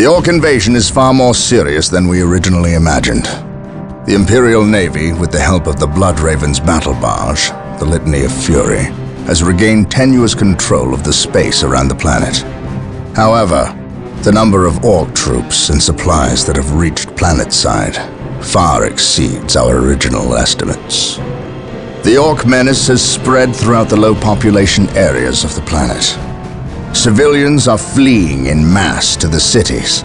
The Orc invasion is far more serious than we originally imagined. The Imperial Navy, with the help of the Blood Raven's battle barge, the Litany of Fury, has regained tenuous control of the space around the planet. However, the number of Orc troops and supplies that have reached planetside far exceeds our original estimates. The Orc menace has spread throughout the low population areas of the planet. Civilians are fleeing en masse to the cities,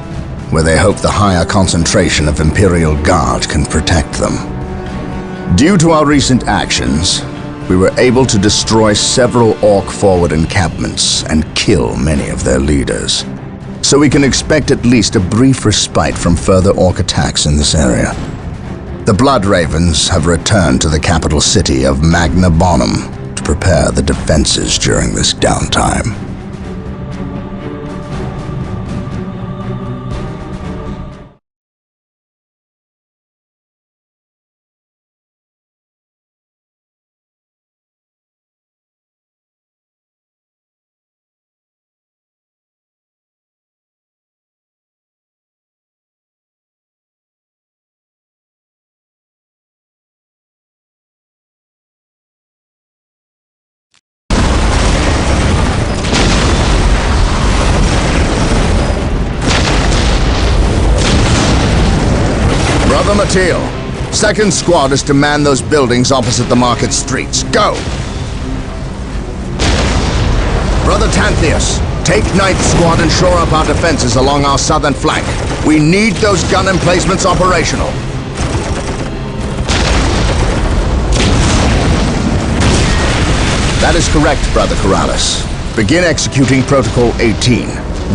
where they hope the higher concentration of Imperial Guard can protect them. Due to our recent actions, we were able to destroy several Orc forward encampments and kill many of their leaders. So we can expect at least a brief respite from further Orc attacks in this area. The Blood Ravens have returned to the capital city of Magna Bonum to prepare the defenses during this downtime. Brother Mateo, 2nd Squad is to man those buildings opposite the market streets. Go! Brother Tantheus, take 9th Squad and shore up our defenses along our southern flank. We need those gun emplacements operational. That is correct, Brother Corrales. Begin executing Protocol 18.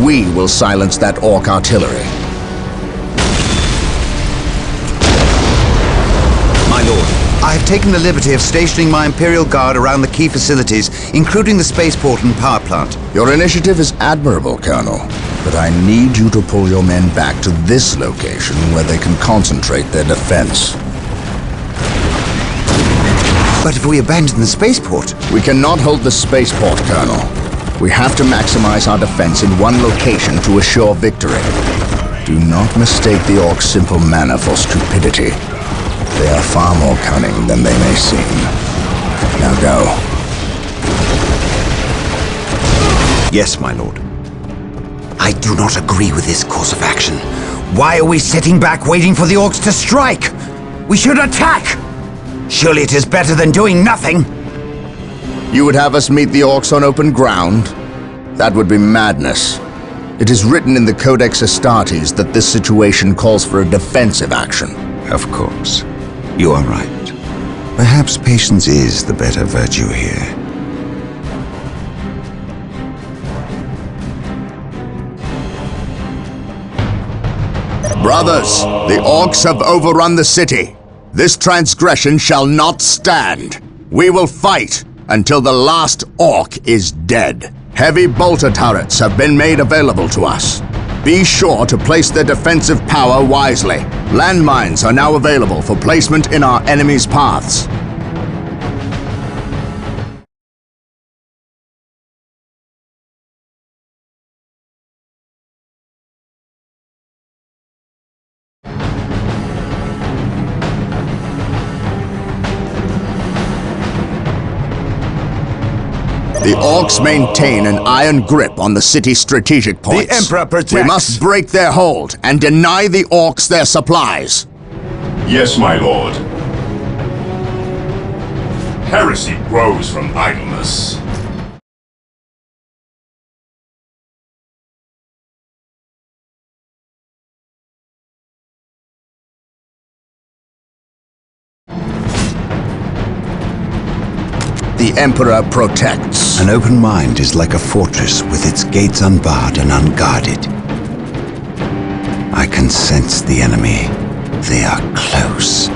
We will silence that Orc artillery. My lord, I have taken the liberty of stationing my Imperial Guard around the key facilities, including the spaceport and power plant. Your initiative is admirable, Colonel, but I need you to pull your men back to this location where they can concentrate their defense. But if we abandon the spaceport... We cannot hold the spaceport, Colonel. We have to maximize our defense in one location to assure victory. Do not mistake the Orcs' simple manner for stupidity. They are far more cunning than they may seem. Now go. Yes, my lord. I do not agree with this course of action. Why are we sitting back waiting for the Orcs to strike? We should attack! Surely it is better than doing nothing. You would have us meet the Orcs on open ground? That would be madness. It is written in the Codex Astartes that this situation calls for a defensive action. Of course. You are right. Perhaps patience is the better virtue here. Brothers, the Orcs have overrun the city. This transgression shall not stand. We will fight until the last Orc is dead. Heavy bolter turrets have been made available to us. Be sure to place their defensive power wisely. Landmines are now available for placement in our enemies' paths. The Orcs maintain an iron grip on the city's strategic points. The Emperor protects. We must break their hold and deny the Orcs their supplies. Yes, my lord. Heresy grows from idleness. The Emperor protects. An open mind is like a fortress with its gates unbarred and unguarded. I can sense the enemy. They are close.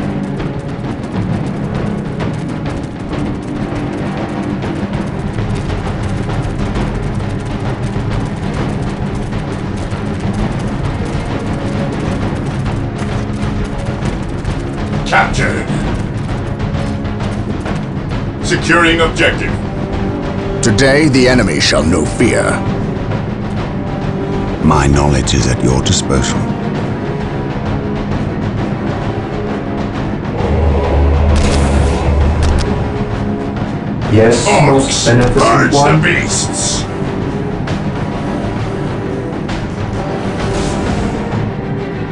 Captured. Securing objective. Today, the enemy shall know fear. My knowledge is at your disposal. Yes, most Orcs, beneficent purge the one. beasts!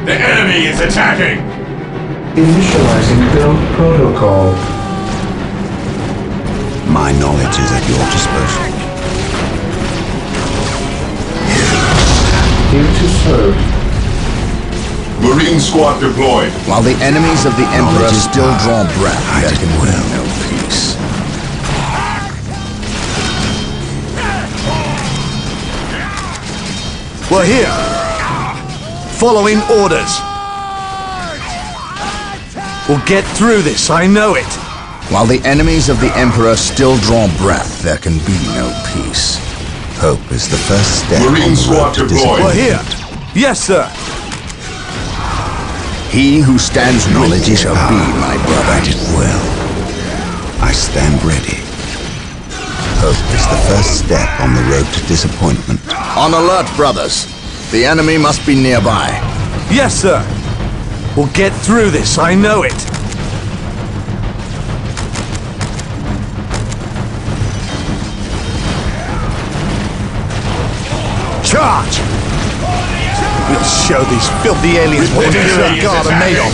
The enemy is attacking! Initializing build protocol. My knowledge is at your disposal. Here to serve. Marine squad deployed. While the enemies of the Emperor Knowledge is still power. draw breath, I there did can be well. no peace. We're here. Following orders. We'll get through this, I know it. While the enemies of the Emperor still draw breath, there can be no peace. Hope is the first step Marine on the squad road to deployed. We're disappointment. here. Yes, sir. He who stands Knowledge ready is shall power. be my brother. I did well. I stand ready. Hope is the first step on the road to disappointment. On alert, brothers. The enemy must be nearby. Yes, sir. We'll get through this, I know it. Charge! We'll show these filthy aliens what The Imperial enemy is Guard are made of.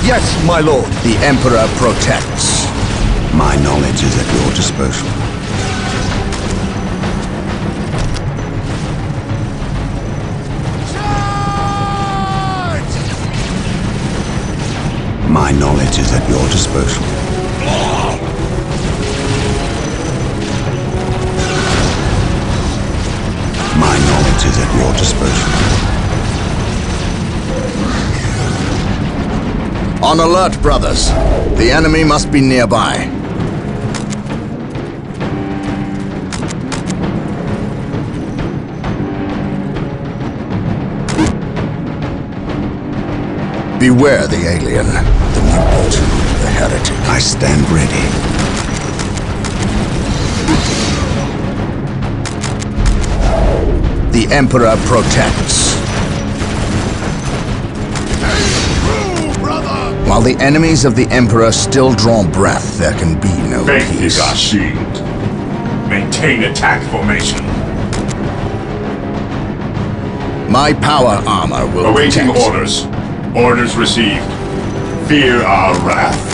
Yes, my lord. The Emperor protects. My knowledge is at your disposal. My knowledge is at your disposal. My knowledge is at your disposal. On alert, brothers. The enemy must be nearby. Beware the alien, the mutant, the heretic. I stand ready. The Emperor protects. While the enemies of the Emperor still draw breath, there can be no Faith peace. is our shield. Maintain attack formation. My power armor will Awaiting protect. orders. Orders received. Fear our wrath.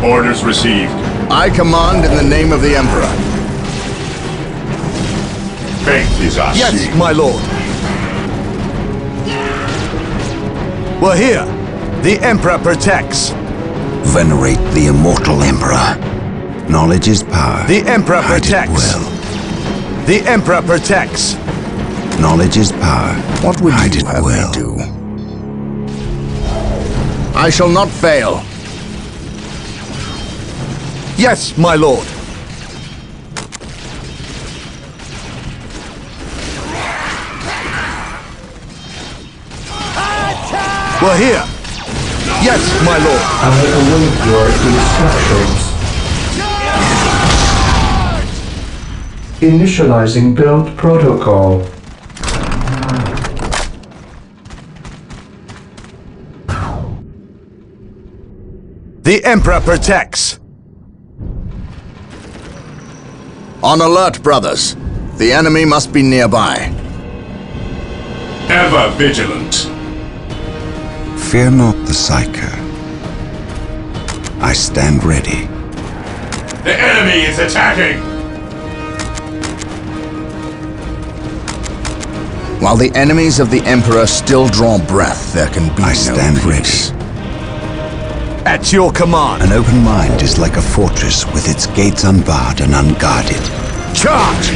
Orders received. I command in the name of the Emperor. Faith is our Yes, shield. my lord. We're here. The Emperor protects. Venerate the immortal Emperor. Knowledge is power. The Emperor I did protects. well. The Emperor protects. Knowledge is power. What would I you did have well. me do? I shall not fail. Yes, my lord. We're here. Yes, my lord. I await your instructions. Initializing build protocol. The Emperor protects. On alert, brothers. The enemy must be nearby. Ever vigilant. Fear not the Psyker. I stand ready. The enemy is attacking. While the enemies of the Emperor still draw breath, there can be I no stand peace. At your command. An open mind is like a fortress with its gates unbarred and unguarded. Charge!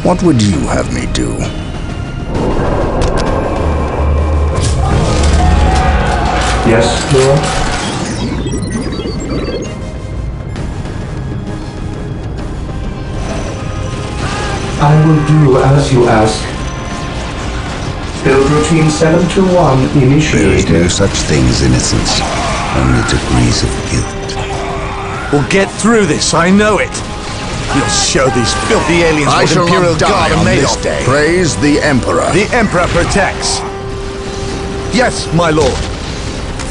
What would you have me do? Yes, Lord. I will do as you ask. Build routine 721 There is initiated. no such thing as innocence, only degrees of guilt. We'll get through this, I know it. We'll show these filthy aliens I what shall Imperial not die Guard are on made this of. day. Praise the Emperor. The Emperor protects. Yes, my lord.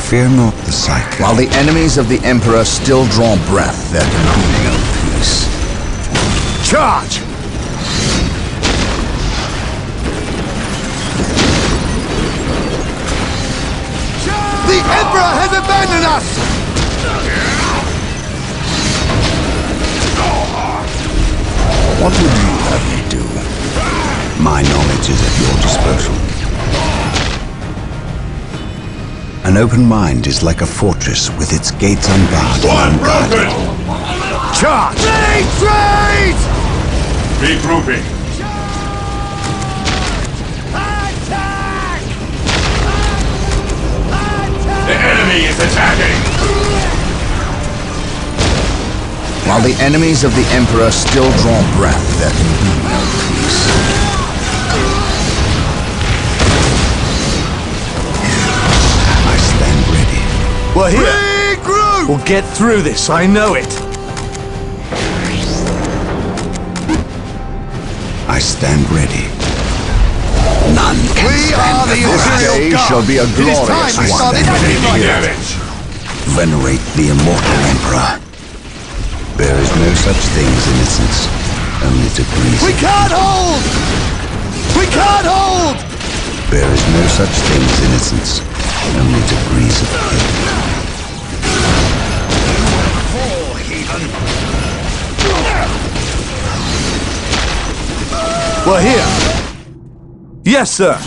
Fear not the cycle. While the enemies of the Emperor still draw breath, there can be no peace. Charge! The Emperor has abandoned us! What would you have me do? My knowledge is at your disposal. An open mind is like a fortress with its gates unbarred and unguarded. Charge! Retreat! Regrouping. The enemy is attacking. While the enemies of the Emperor still draw breath, there can be no peace. I stand ready. We're here! Regroup! We'll get through this, I know it. I stand ready. None can We stand are the before us. This day Imperial shall be a Guard. It is glorious time we one. started acting like it. Damage. Venerate the immortal Emperor. There is no such thing as innocence, only degrees We of can't hold! We can't hold! There is no such thing as innocence, only degrees of guilt. We're here. Yes, sir.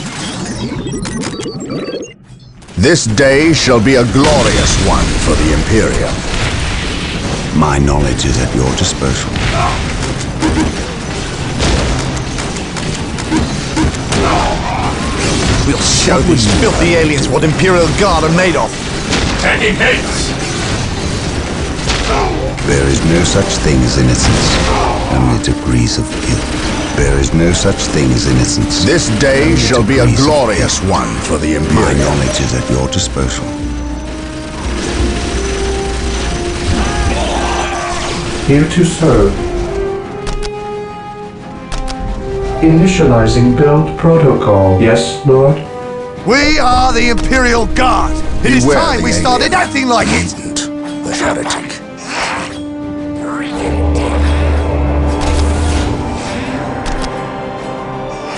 This day shall be a glorious one for the Imperium. My knowledge is at your disposal. We'll show these filthy aliens what Imperial Guard are made of. Taking hits. There is no such thing as innocence, only degrees of guilt. There is no such thing as innocence. This day only shall be a degrees of glorious one for the guilt. My Imperium. knowledge is at your disposal. Here to serve. Initializing build protocol. Yes, Lord. We are the Imperial Guard. It is Beware time we the started alien. acting like it. Mutant, the heretic.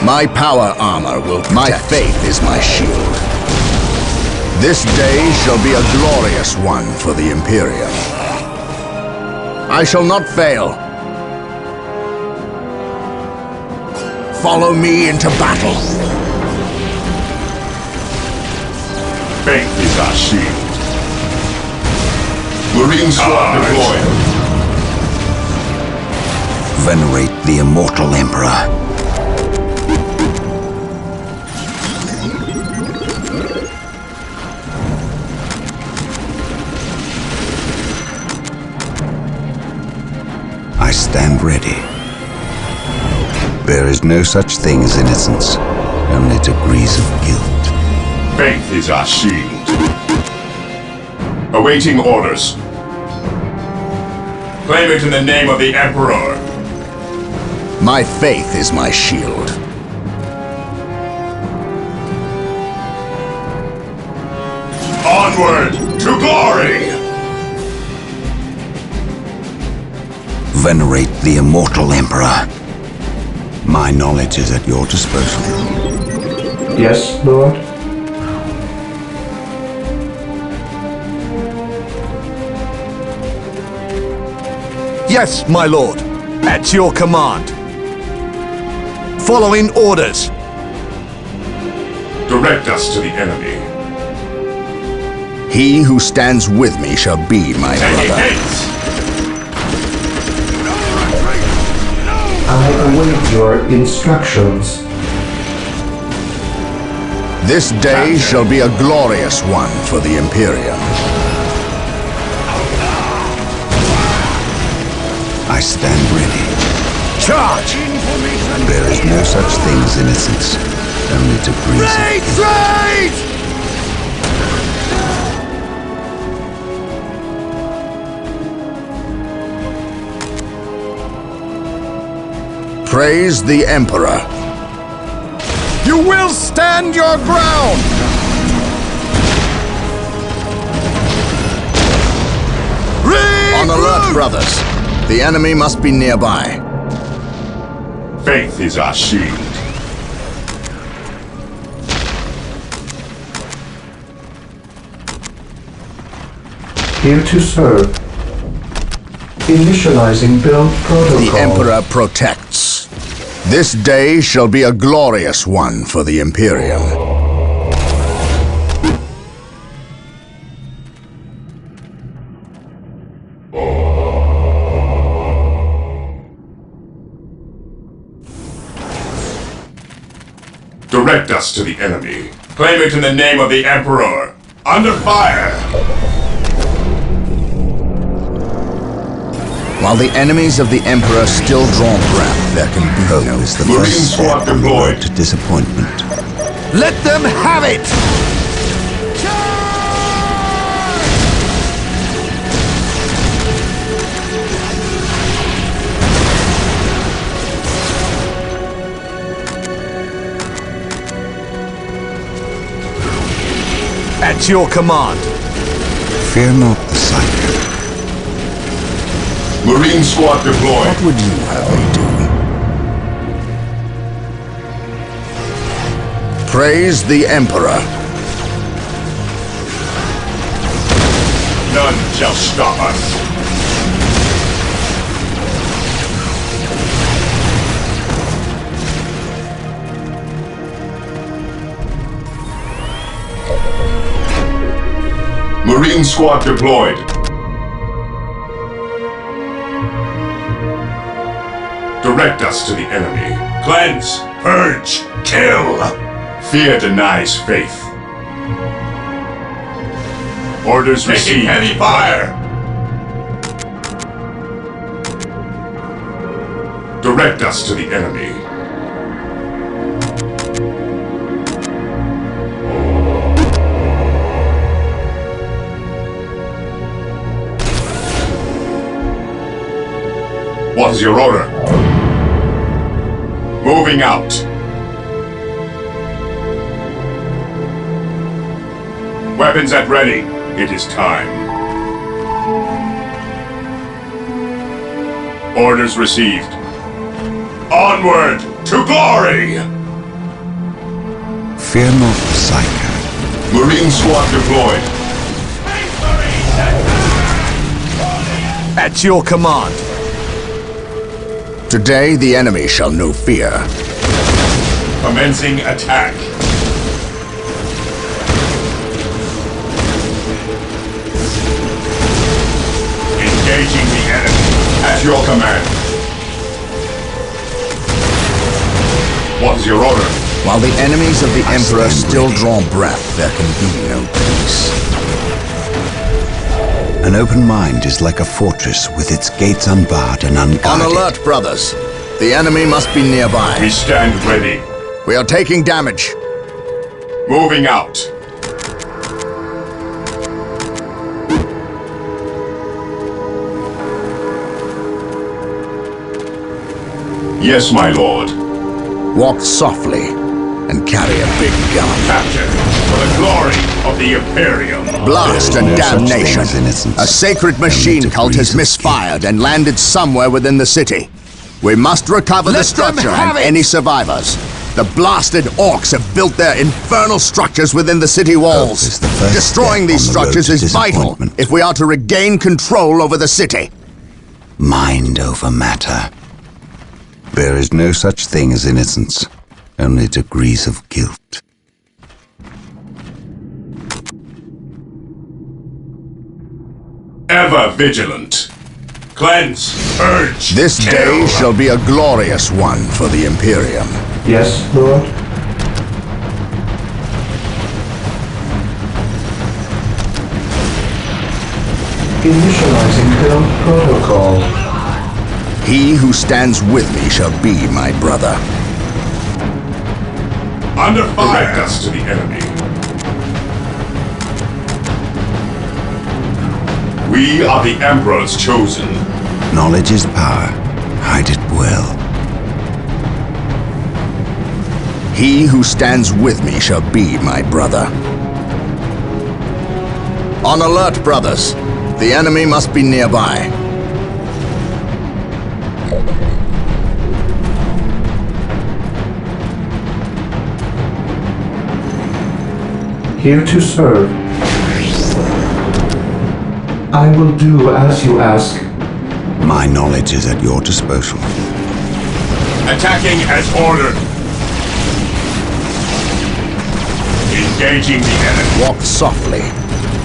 My power armor will protect. My faith is my shield. This day shall be a glorious one for the Imperium. I shall not fail. Follow me into battle. Faith is our shield. Marine squad deployed. Venerate the immortal Emperor. I stand ready. There is no such thing as innocence, only degrees of guilt. Faith is our shield. Awaiting orders. Claim it in the name of the Emperor. My faith is my shield. Onward to glory! Venerate the immortal Emperor. My knowledge is at your disposal. Yes, Lord. Yes, my lord. At your command. Following orders. Direct us to the enemy. He who stands with me shall be my Taking brother. hits. I await your instructions. This day shall be a glorious one for the Imperium. I stand ready. Charge! There is no such thing as innocence, only degrees of guilt. Praise the Emperor. You will stand your ground! On alert, brothers. The enemy must be nearby. Faith is our shield. Here to serve. Initializing build protocol. The Emperor protects. This day shall be a glorious one for the Imperium. Direct us to the enemy. Claim it in the name of the Emperor. Under fire! While the enemies of the Emperor still draw breath, there can be Hope no is the peace. Marine first squad step on the deployed. road to disappointment. Let them have it! At your command. Fear not the psycho. Marine squad deployed. What would you have me do? Praise the Emperor. None shall stop us. Marine squad deployed. Direct us to the enemy. Cleanse, purge, kill. Fear denies faith. Orders received. Heavy fire. Direct us to the enemy. What is your order? Moving out. Weapons at ready. It is time. Orders received. Onward to glory! Fear not the psycho. Marine squad deployed. At your command. Today the enemy shall know fear. Commencing attack. Engaging the enemy. At your command. What is your order? While the enemies of the Emperor still draw breath, there can be no peace. An open mind is like a fortress with its gates unbarred and On unguarded. alert, brothers. The enemy must be nearby. We stand ready. We are taking damage. Moving out. Yes, my lord. Walk softly and carry a big gun. Captain, for the glory of the Imperium. Blast and No such thing damnation. as innocence. A sacred machine Only cult has degrees of misfired and landed somewhere within the city. We must recover the Let them structure have and it! any survivors. The blasted orcs have built their infernal structures within the city walls. is the first Destroying step these on the road structures to is vital disappointment. if we are to regain control over the city. Mind over matter. There is no such thing as innocence, only degrees of guilt. Ever vigilant. Cleanse, purge, This kill. day shall be a glorious one for the Imperium. Yes, Lord. Initializing build protocol. He who stands with me shall be my brother. Under fire! Direct us to the enemy. We are the Emperor's chosen. Knowledge is power. Hide it well. He who stands with me shall be my brother. On alert, brothers. The enemy must be nearby. Here to serve. I will do as you ask. My knowledge is at your disposal. Attacking as ordered. Engaging the enemy. Walk softly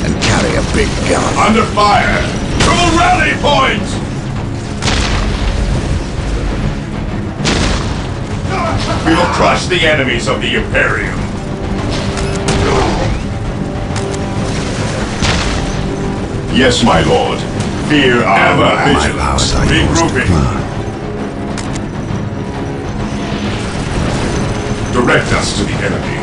and carry a big gun. Under fire! To a rally point! We will crush the enemies of the Imperium. Yes, my lord. Fear ever My powers are vigilant. yours to Regrouping. command. Direct us to the enemy.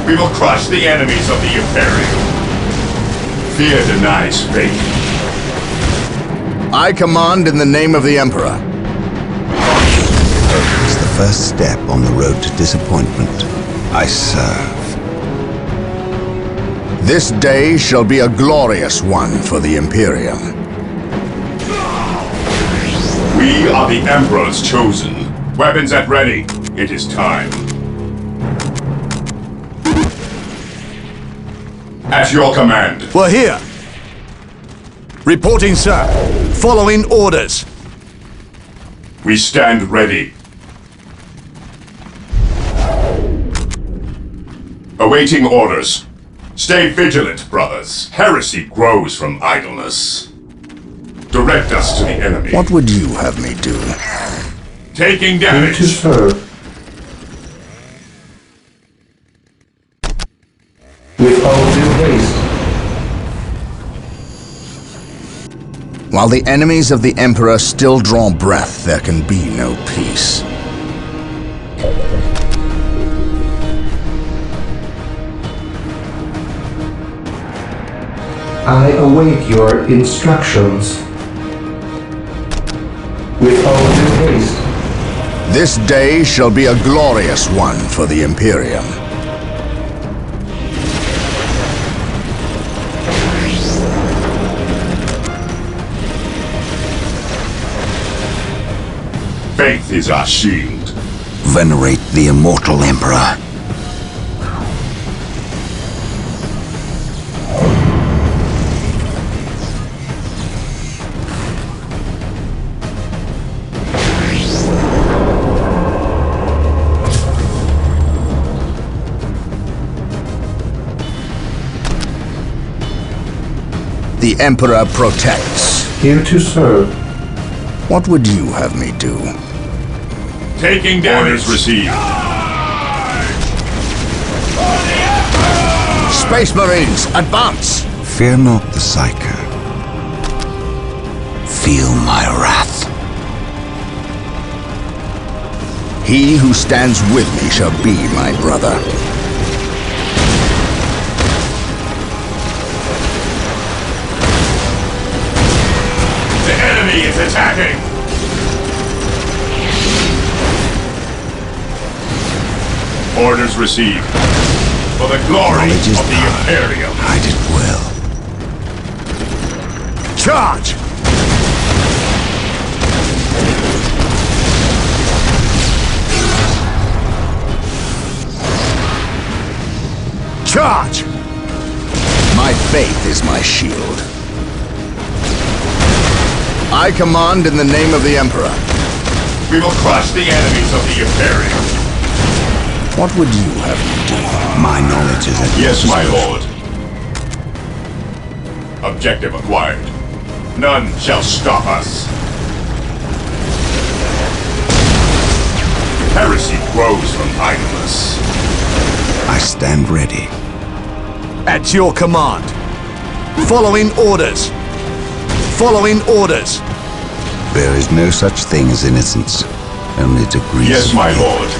We will crush the enemies of the Imperium. Fear denies faith. I command in the name of the Emperor. It's the first step on the road to disappointment. I serve. This day shall be a glorious one for the Imperium. We are the Emperor's chosen. Weapons at ready. It is time. At your command. We're here. Reporting, sir. Following orders. We stand ready. Awaiting orders. Stay vigilant, brothers. Heresy grows from idleness. Direct us to the enemy. What would you have me do? Taking Here to damage. serve. With all due haste. While the enemies of the Emperor still draw breath, there can be no peace. I await your instructions. With all due haste. This day shall be a glorious one for the Imperium. Faith is our shield. Venerate the immortal Emperor. The Emperor protects. Here to serve. What would you have me do? Taking damage. Orders received. Space Marines, advance! Fear not the Psyker. Feel my wrath. He who stands with me shall be my brother. The enemy is attacking. Orders received. For the glory Knowledge is of the power. Imperium. Hide it well. Charge! Charge! My faith is my shield. I command in the name of the Emperor. We will crush the enemies of the Imperium. What would you have me do? My knowledge is at your Yes, my disposal. lord. Objective acquired. None shall stop us. Heresy grows from idleness. I stand ready. At your command. Following orders. Following orders. There is no such thing as innocence. Only degrees Yes, of my guilt. lord.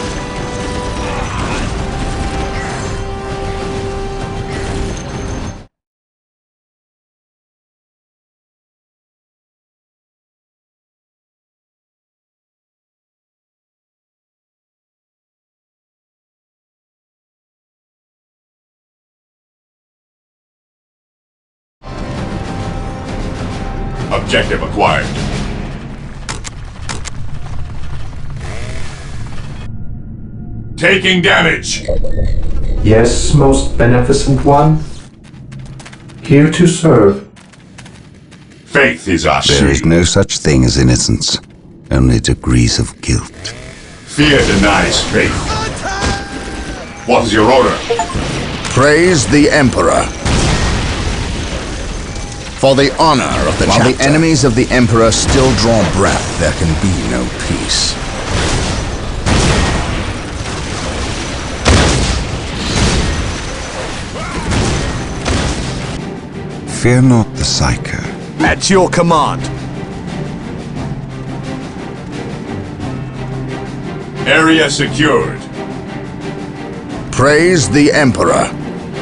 Objective acquired. Taking damage. Yes, most beneficent one. Here to serve. Faith is our There is shield. no such thing as innocence. Only degrees of guilt. Fear denies faith. What is your order? Praise the Emperor. For the honor of the While the enemies of the Emperor still draw breath, there can be no peace. Fear not the psycho. At your command. Area secured. Praise the Emperor.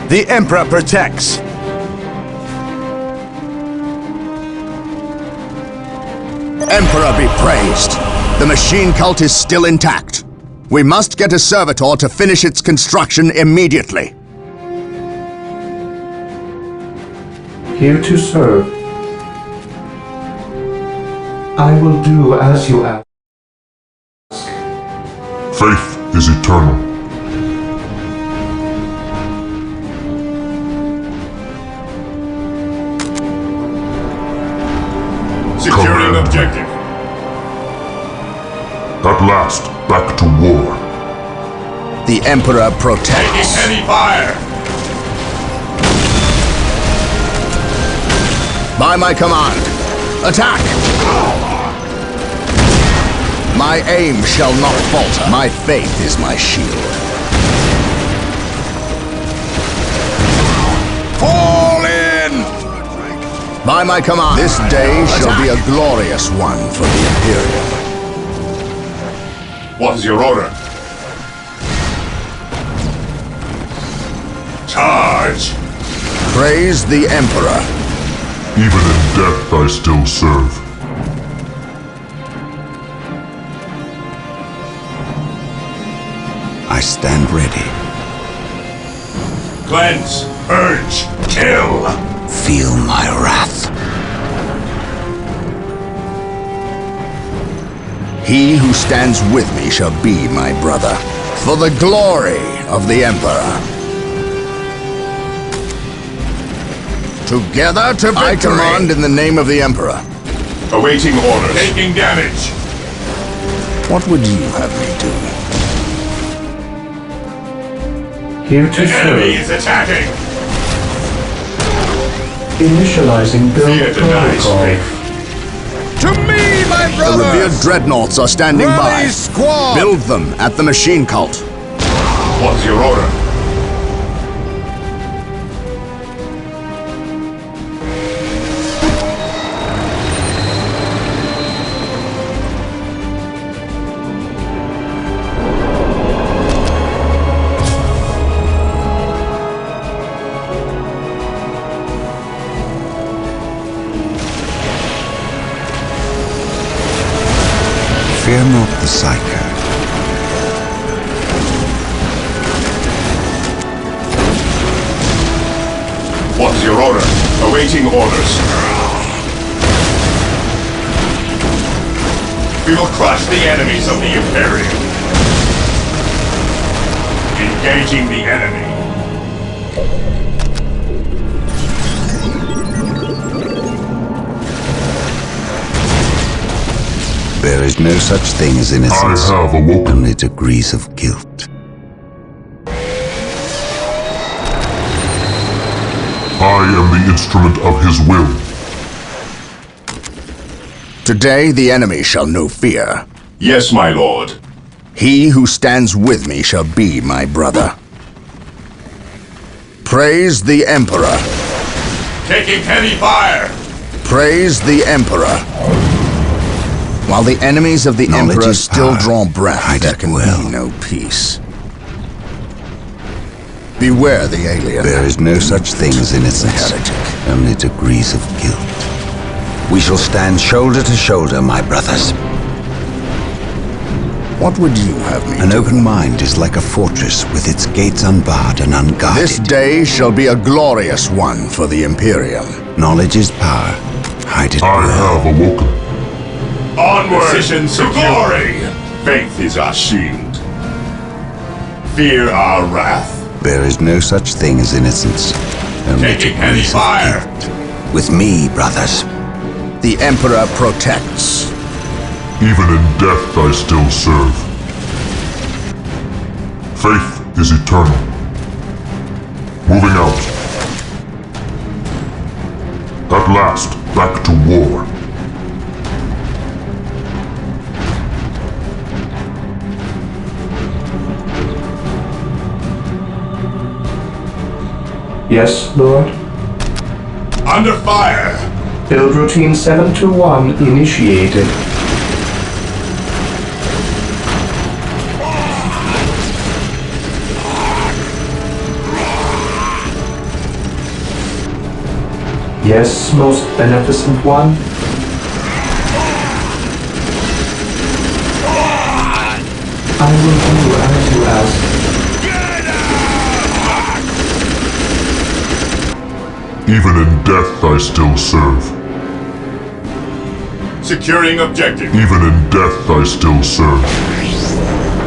The Emperor protects. Emperor be praised. The machine cult is still intact. We must get a servitor to finish its construction immediately. Here to serve. I will do as you ask. Faith is eternal. Securing objective. At last, back to war. The Emperor Taking protects. heavy fire. By my command, attack! My aim shall not falter. My faith is my shield. Fall in! By my command, this day shall be a glorious one for the Imperial. What is your order? Charge! Praise the Emperor. Even in death I still serve. I stand ready. Cleanse, purge, kill! Feel my wrath. He who stands with me shall be my brother, for the glory of the Emperor. Together to victory! I command in the name of the Emperor. Awaiting orders. Taking damage. What would you have me do? Here The to enemy serve. is attacking. Initializing build Fear denies protocol. faith. To me, my brothers! The revered dreadnoughts are standing by. Squad! Build them at the machine cult. What's your order? Fear not the psycho. What's your order? Awaiting orders. We will crush the enemies of the Imperial. Engaging the enemy. There is no such thing as innocence. I have awoken. Only degrees of guilt. I am the instrument of his will. Today the enemy shall know fear. Yes, my lord. He who stands with me shall be my brother. Praise the Emperor. Taking heavy fire! Praise the Emperor. While the enemies of the Knowledge Emperor is still power. draw breath, Hide there it can well. be no peace. Beware the alien. There is no such thing as innocence, Heretic. only degrees of guilt. We shall stand shoulder to shoulder, my brothers. What would you have me An do? open mind is like a fortress with its gates unbarred and unguarded. This day shall be a glorious one for the Imperial. Knowledge is power. Hide it I well. have awoken. Onward to glory! Faith is our shield. Fear our wrath. There is no such thing as innocence, only Taking heavy degrees of fire! guilt. With me, brothers. The Emperor protects. Even in death I still serve. Faith is eternal. Moving out. At last, back to war. Yes, Lord. Under fire! Build routine 721 initiated. Yes, most beneficent one. I will do as you ask. Even in death I still serve. Securing objective. Even in death I still serve.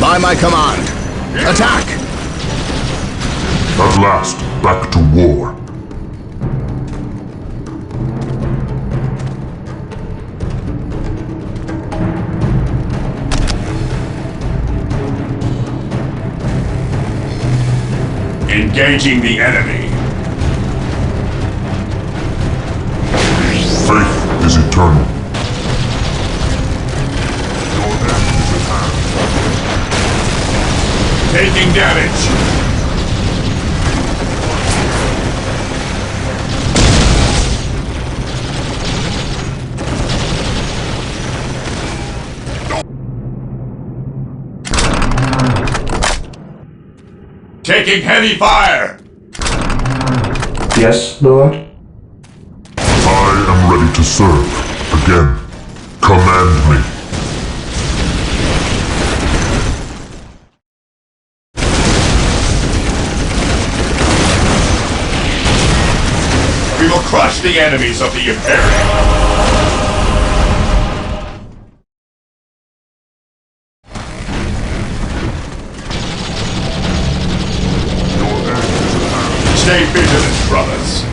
By my command, attack! At last, back to war. Engaging the enemy. Faith is eternal. Taking damage. Taking heavy fire. Yes, Lord. I am ready to serve. Again, command me. We will crush the enemies of the Imperial. Stay vigilant, brothers.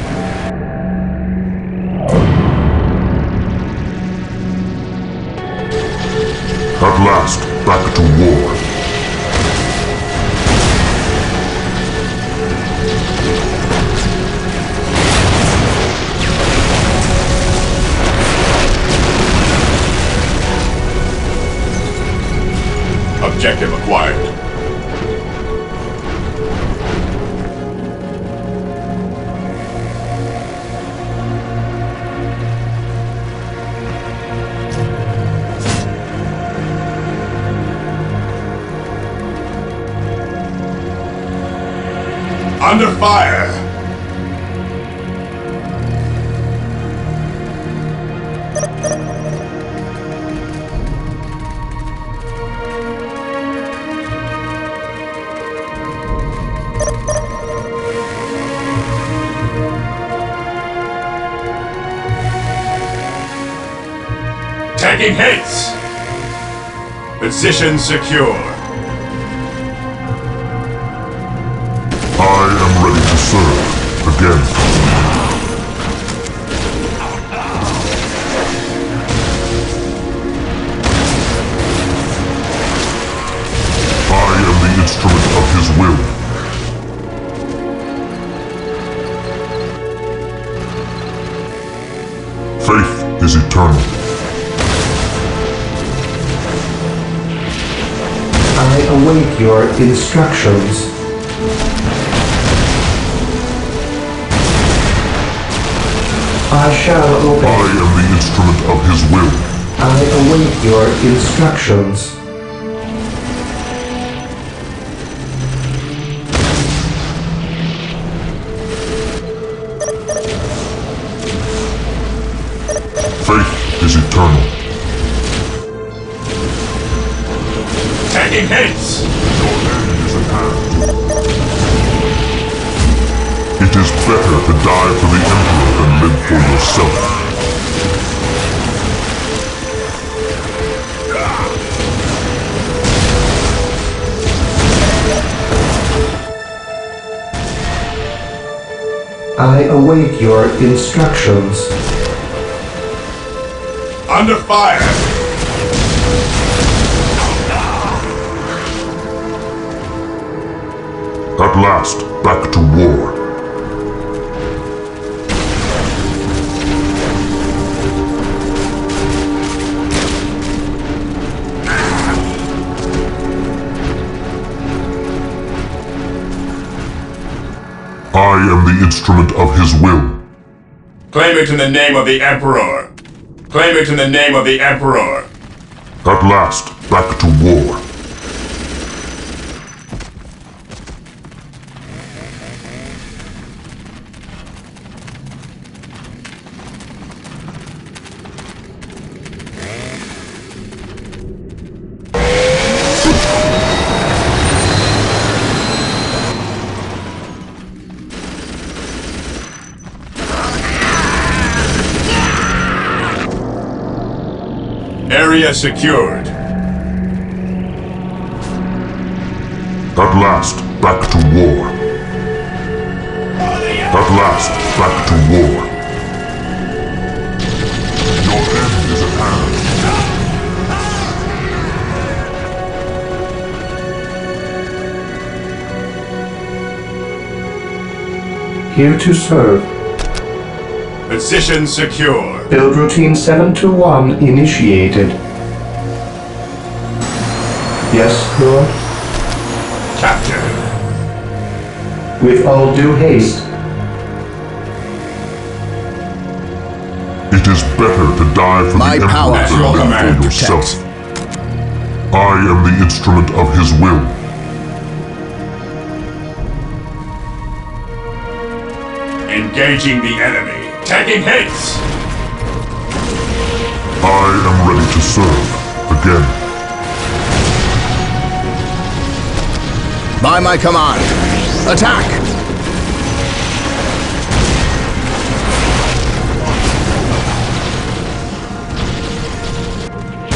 At last, back to war. Objective acquired. Under fire! Taking hits! Position secure. I am ready to serve. Again. is eternal. I await your instructions. I shall obey. I am the instrument of his will. I await your instructions. Faith is eternal. Taking hits! Your end is at hand. It is better to die for the Emperor than live for yourself. I await your instructions. Under fire! At last, back to war. I am the instrument of his will. Claim it in the name of the Emperor! Claim it in the name of the Emperor! At last, back to war. Area secured. At last, back to war. At last, back to war. Your end is at hand. Here to serve. Position secure. Build routine 721 initiated. Yes, Lord? Captain. With all due haste. It is better to die for My the power Emperor your than command for yourself. I am the instrument of his will. Engaging the enemy. Taking hits! I am ready to serve again. By my command, attack!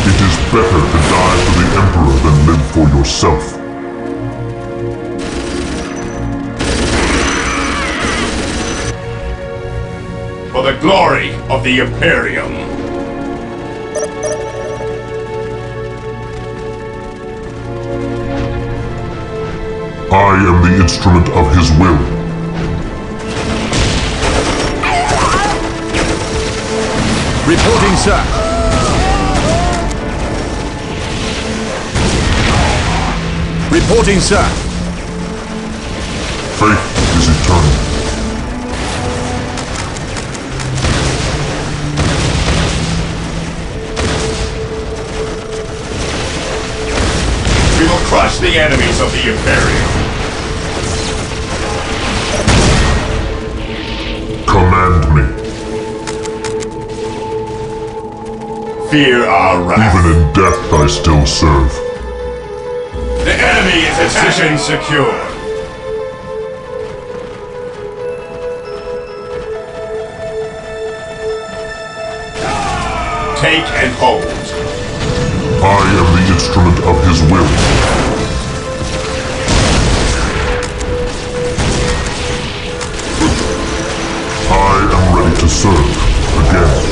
It is better to die for the Emperor than live for yourself. For the glory of the Imperium. I am the instrument of his will. Reporting, sir. Reporting, sir. Faith is eternal. We will crush the enemies of the Imperium. Command me. Fear our wrath. Even in death I still serve. The enemy is position secure. Take and hold. I am the instrument of his will. I am ready to serve again.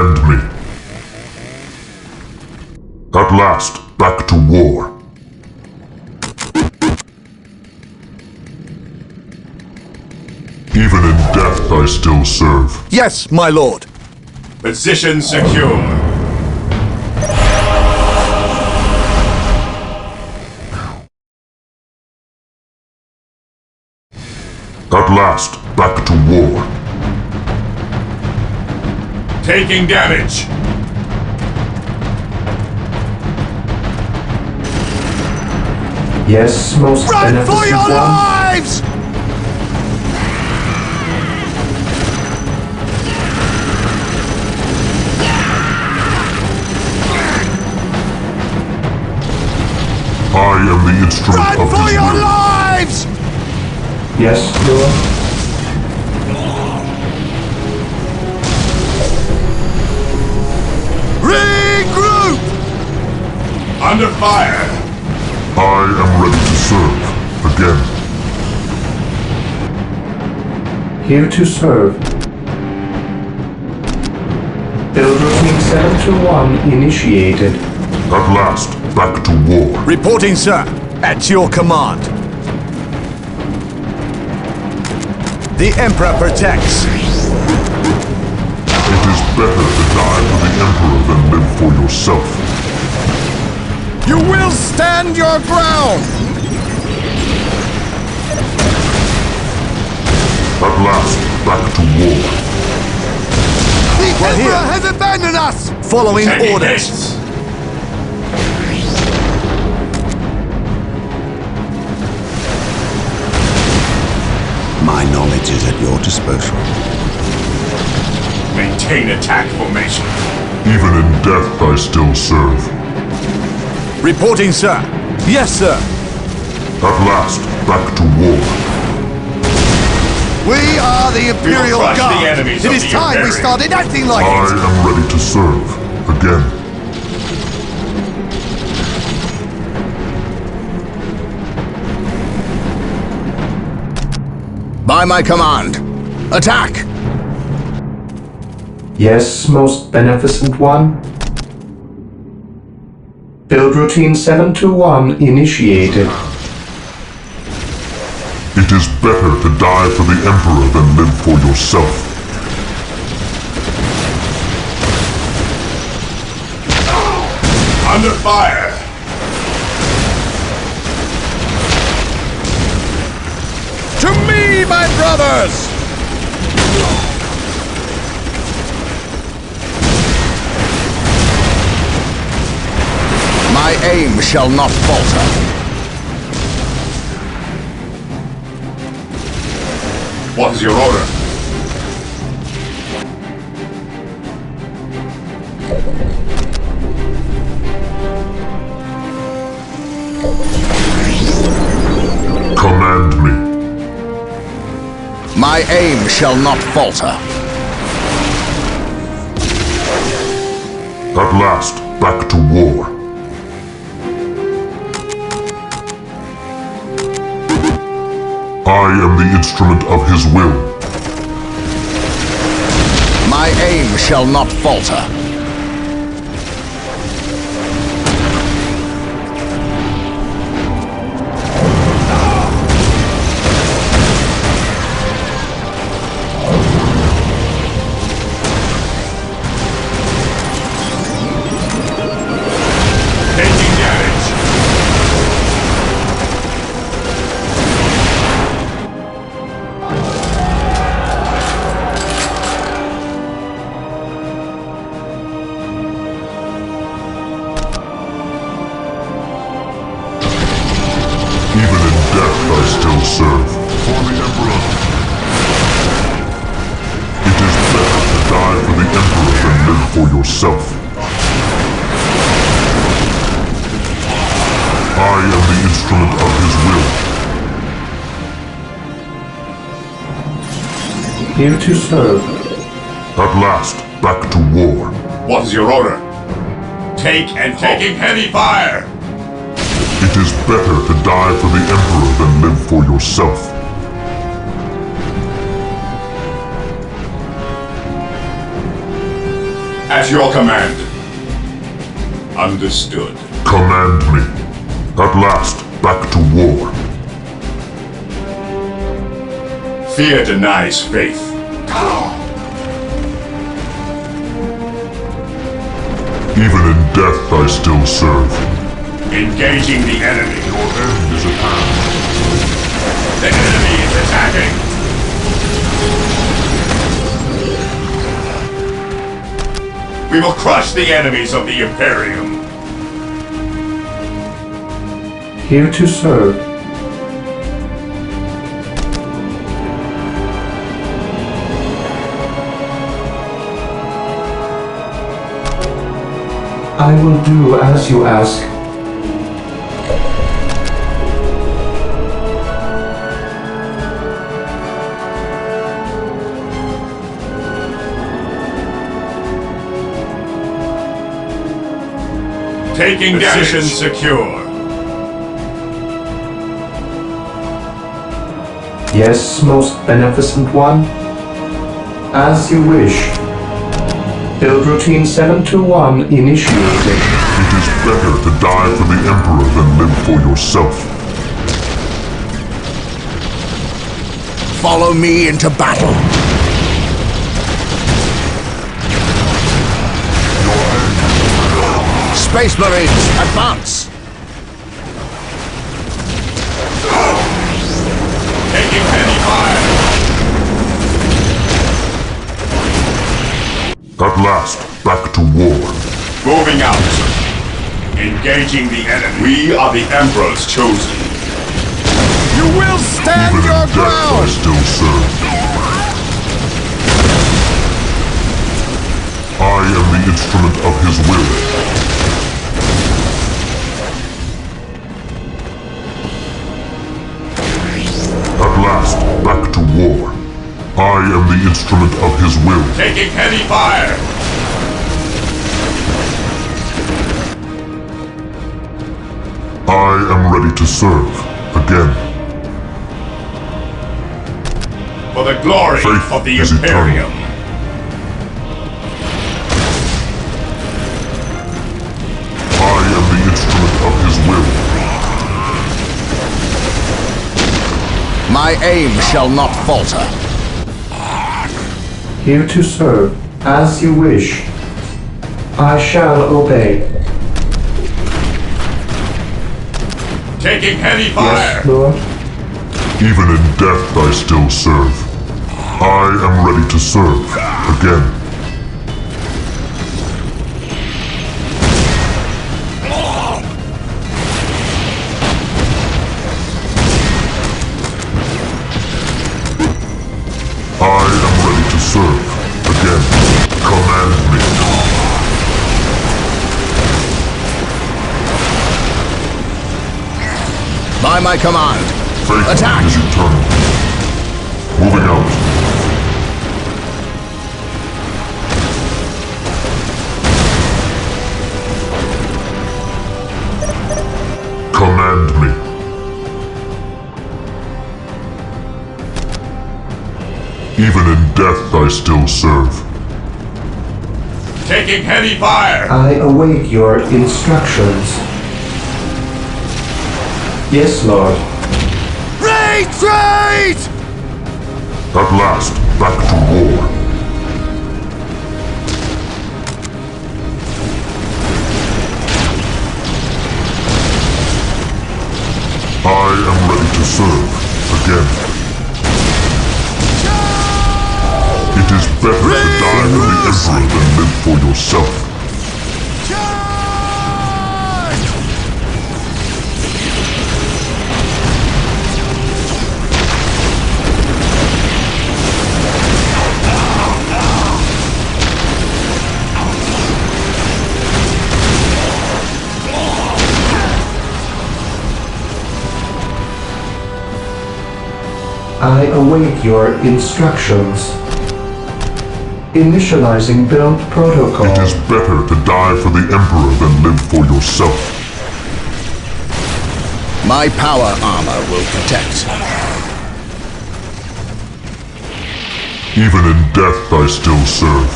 Command me. At last, back to war. Even in death I still serve. Yes, my lord. Position secure. At last, back to war. Taking damage. Yes, most Run for beneficent your one. lives! I am the instrument Run of for his your will. lives! Yes, Lord. Regroup! Under fire. I am ready to serve. Again. Here to serve. Build routine 721 initiated. At last, back to war. Reporting, sir. At your command. The Emperor protects. It is better to die for the Emperor than live for yourself. You will stand your ground! At last, back to war. The Emperor has abandoned us! Following Taking orders. hits. My knowledge is at your disposal. Maintain attack formation. Even in death I still serve. Reporting, sir. Yes, sir. At last, back to war. We are the Imperial crush the Guard. enemies It of is the time we Imperium. started acting like I it. am ready to serve. Again. By my command, attack! Yes, most beneficent one. Build routine 721 initiated. It is better to die for the Emperor than live for yourself. Under fire. To me, my brothers! My aim shall not falter. What is your order? Command me. My aim shall not falter. At last, back to war. I am the instrument of his will. My aim shall not falter. Taking damage. Even in death I still serve. For the Emperor. It is better to die for the Emperor than live for yourself. I am the instrument of his will. Here to serve. At last, back to war. What is your order? Take and taking heavy fire. It is better to die for the Emperor than live for yourself. your command. Understood. Command me. At last, back to war. Fear denies faith. Even in death I still serve. Engaging the enemy. Your end is at hand. The enemy is attacking. We will crush the enemies of the Imperium. Here to serve. I will do as you ask. Taking position secure. Yes, most beneficent one. As you wish. Build routine 721 initiated. It is better to die for the Emperor than live for yourself. Follow me into battle. Space Marines, advance! Taking heavy fire. At last, back to war. Moving out. Engaging the enemy. We are the Emperor's chosen. You will stand Even your in death I ground! still serve. I am the instrument of his will. At last, back to war. I am the instrument of his will. Taking heavy fire. I am ready to serve. Again. For the glory Faith of the is Imperium. eternal. I am the instrument of his will. My aim shall not falter. Here to serve. As you wish. I shall obey. Taking heavy fire. Yes, Lord. Even in death I still serve. I am ready to serve. Again. I am ready to serve. Again. Command me. By my command. Faith Attack! is eternal. Moving out. Command me. Even in death I still serve. Taking heavy fire. I await your instructions. Yes, Lord. Retreat! At last, back to war. I am ready to serve. Again. It is better to die for the Emperor than live for yourself. I await your instructions. Initializing build protocol. It is better to die for the Emperor than live for yourself. My power armor will protect. Even in death I still serve.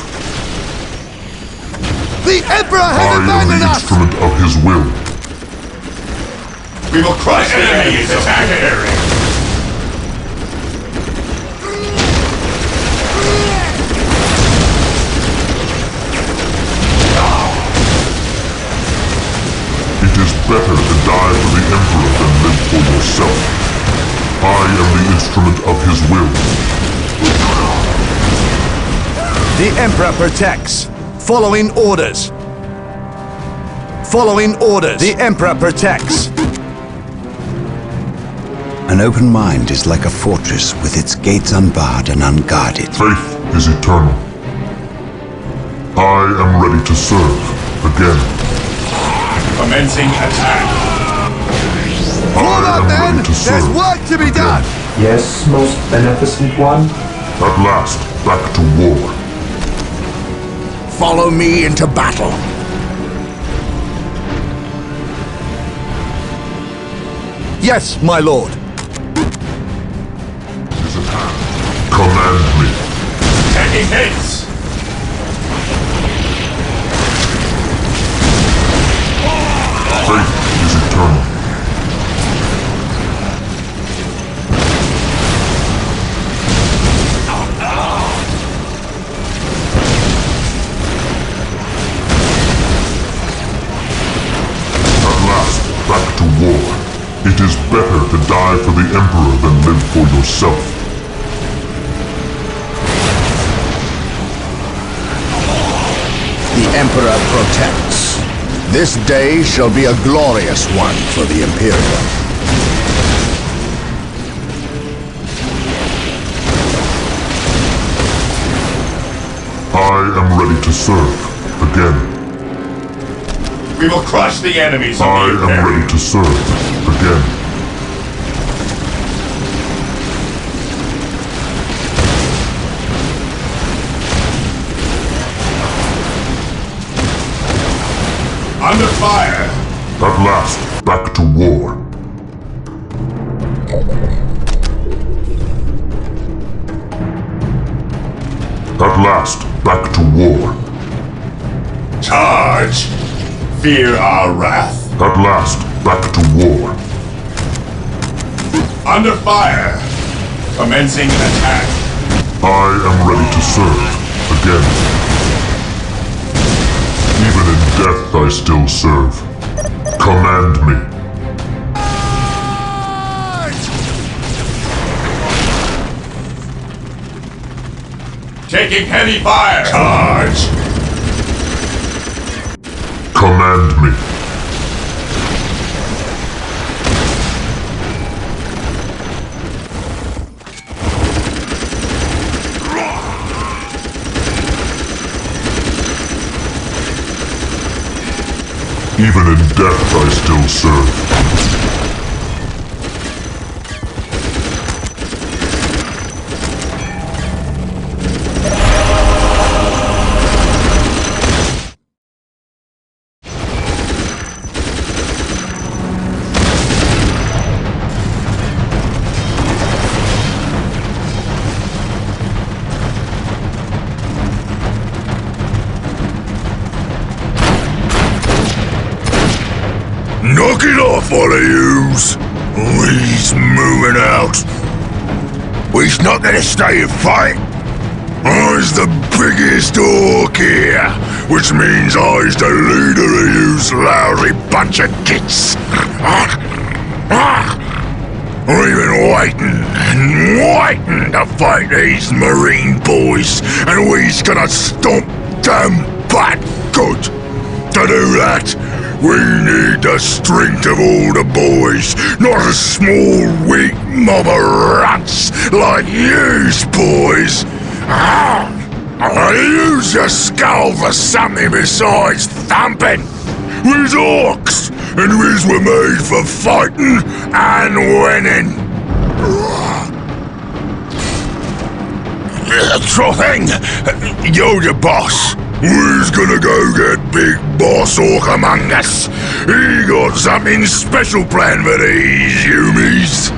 The Emperor I has am abandoned the us! instrument of his will. We will crush the enemy's attack area. It is better to die for the Emperor than live for yourself. I am the instrument of his will. The Emperor protects. Following orders. Following orders. The Emperor protects. An open mind is like a fortress with its gates unbarred and unguarded. Faith is eternal. I am ready to serve again. Commencing attack. Hold I up, am then! ready to serve There's work to be again. done! Yes, most beneficent one. At last, back to war. Follow me into battle. Yes, my lord. Is at hand. Command me. Taking hits. Faith is eternal. At last, back to war. It is better to die for the Emperor than live for yourself. The Emperor protects. This day shall be a glorious one for the Imperial. I am ready to serve again. We will crush the enemies of I the am Imperial. ready to serve again. Under fire. At last, back to war. At last, back to war. Charge. Fear our wrath. At last, back to war. Under fire. Commencing attack. I am ready to serve again. Even in death I still serve. Command me. Taking heavy fire. Charge. Command me. Even in death I still serve. Knock it off, all of yous! He's moving out. He's not gonna stay and fight. I's the biggest orc here, which means I's the leader of yous lousy bunch of gits. We've been waiting and waiting to fight these marine boys, and we's gonna stomp them back good. To do that, we need the strength of all the boys, not a small, weak mob of rats like yous, boys. Use your skull for something besides thumping. We's orcs, and we's were made for fighting and winning. Sure thing. You're the boss. We's gonna go get Big Boss Orc among us. He got something special planned for these humies.